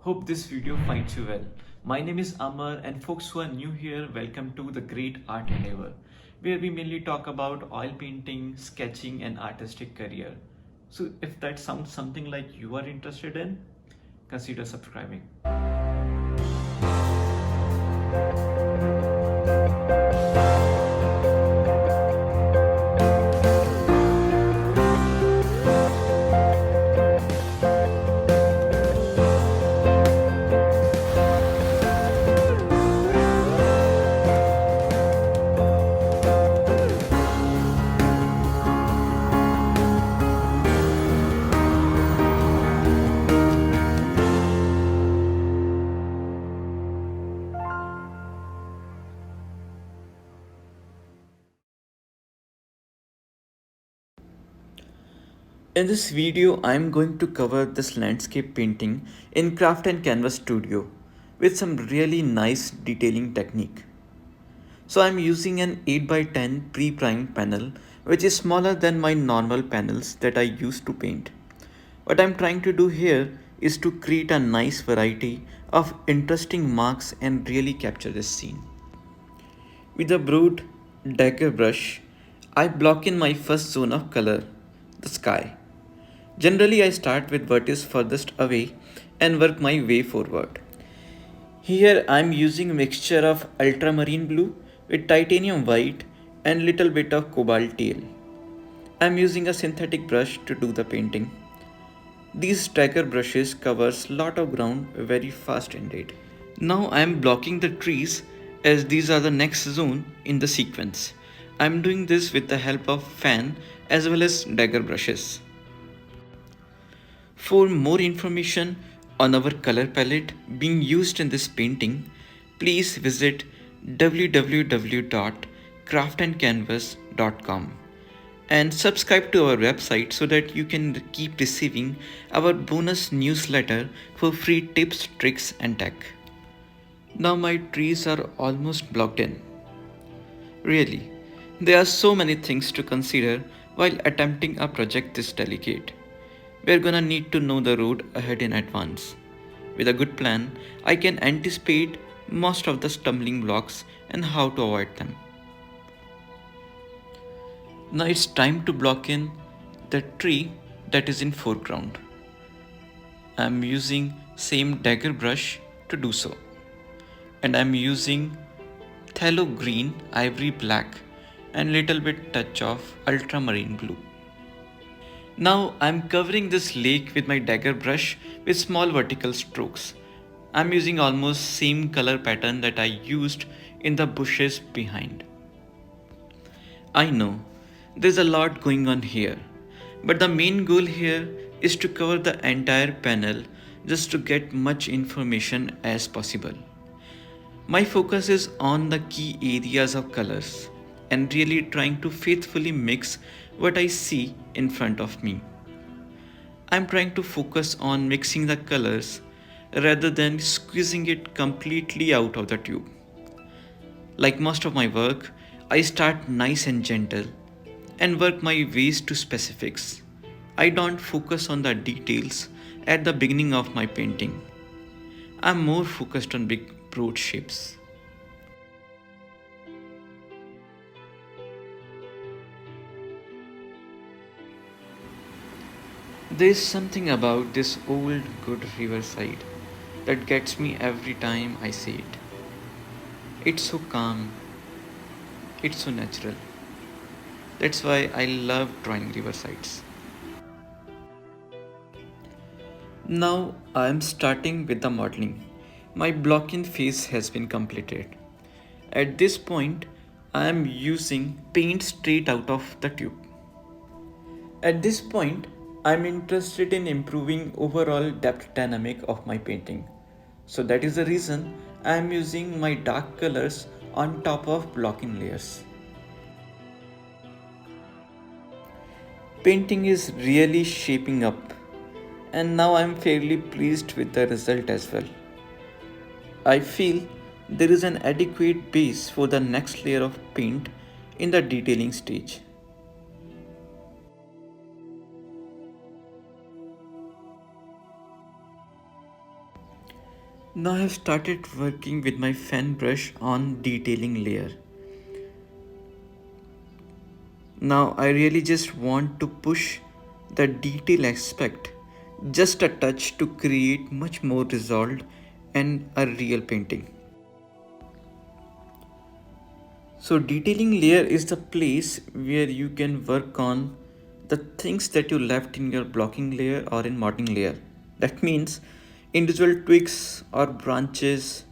Hope this video finds you well. My name is Amar, and folks who are new here, welcome to the Great Art Endeavor, where we mainly talk about oil painting, sketching and artistic career. So if that sounds something like you are interested in, consider subscribing. In this video, I am going to cover this landscape painting in Craft and Canvas Studio with some really nice detailing technique. So I'm using an 8 by 10 pre-primed panel which is smaller than my normal panels that I use to paint. What I'm trying to do here is to create a nice variety of interesting marks and really capture this scene. With a broad dagger brush, I block in my first zone of color, the sky. Generally, I start with what is furthest away and work my way forward. Here I am using a mixture of ultramarine blue with titanium white and little bit of cobalt teal. I am using a synthetic brush to do the painting. These stagger brushes covers lot of ground very fast indeed. Now I am blocking the trees as these are the next zone in the sequence. I am doing this with the help of fan as well as dagger brushes. For more information on our color palette being used in this painting, please visit www.craftandcanvas.com and subscribe to our website so that you can keep receiving our bonus newsletter for free tips, tricks and tech. Now my trees are almost blocked in. Really, there are so many things to consider while attempting a project this delicate. We're gonna need to know the road ahead in advance. With a good plan, I can anticipate most of the stumbling blocks and how to avoid them. Now it's time to block in the tree that is in foreground. I'm using same dagger brush to do so. And I'm using phthalo green, ivory black and little bit touch of ultramarine blue. Now I'm covering this lake with my dagger brush with small vertical strokes. I'm using almost same color pattern that I used in the bushes behind. I know there's a lot going on here, but the main goal here is to cover the entire panel just to get much information as possible. My focus is on the key areas of colors and really trying to faithfully mix what I see in front of me. I'm trying to focus on mixing the colors rather than squeezing it completely out of the tube. Like most of my work, I start nice and gentle and work my ways to specifics. I don't focus on the details at the beginning of my painting. I'm more focused on big broad shapes. There's something about this old good riverside that gets me every time I see it. It's so calm, it's so natural. That's why I love drawing riversides. Now I am starting with the modeling. My block-in phase has been completed. At this point, I am using paint straight out of the tube. At this point, I am interested in improving overall depth dynamic of my painting. So that is the reason I am using my dark colors on top of blocking layers. Painting is really shaping up and now I am fairly pleased with the result as well. I feel there is an adequate base for the next layer of paint in the detailing stage. Now I have started working with my fan brush on detailing layer. Now I really just want to push the detail aspect just a touch to create much more resolved and a real painting. So detailing layer is the place where you can work on the things that you left in your blocking layer or in modeling layer. That means individual twigs or branches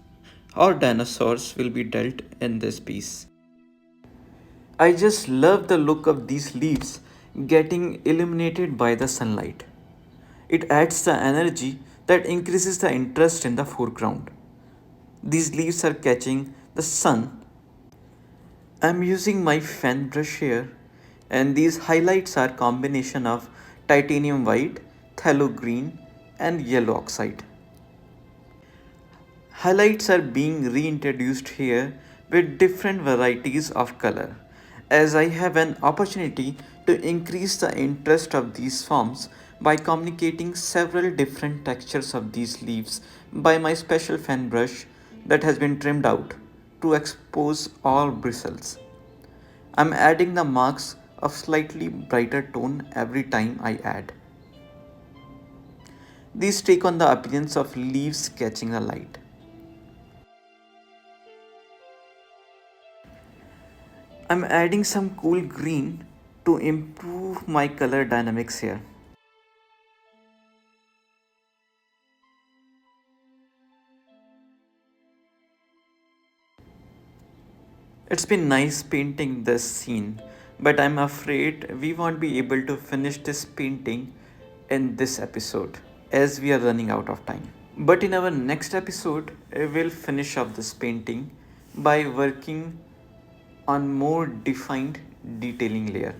or dinosaurs will be dealt in this piece. I just love the look of these leaves getting illuminated by the sunlight. It adds the energy that increases the interest in the foreground. These leaves are catching the sun. I'm using my fan brush here, and these highlights are combination of titanium white, phthalo green and yellow oxide. Highlights are being reintroduced here with different varieties of color, as I have an opportunity to increase the interest of these forms by communicating several different textures of these leaves by my special fan brush that has been trimmed out to expose all bristles. I'm adding the marks of slightly brighter tone every time I add. These take on the appearance of leaves catching the light. I'm adding some cool green to improve my color dynamics here. It's been nice painting this scene, but I'm afraid we won't be able to finish this painting in this episode as we are running out of time. But in our next episode, we'll finish off this painting by working on more defined detailing layer.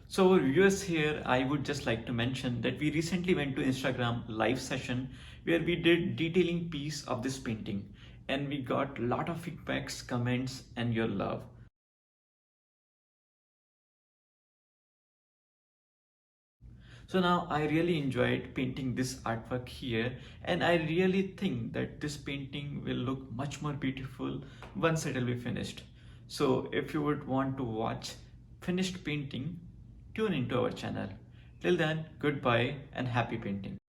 So our viewers here, I would just like to mention that we recently went to Instagram live session where we did detailing piece of this painting and we got a lot of feedbacks, comments and your love. So now I really enjoyed painting this artwork here and I really think that this painting will look much more beautiful once it will be finished. So if you would want to watch finished painting, tune into our channel. Till then, goodbye and happy painting.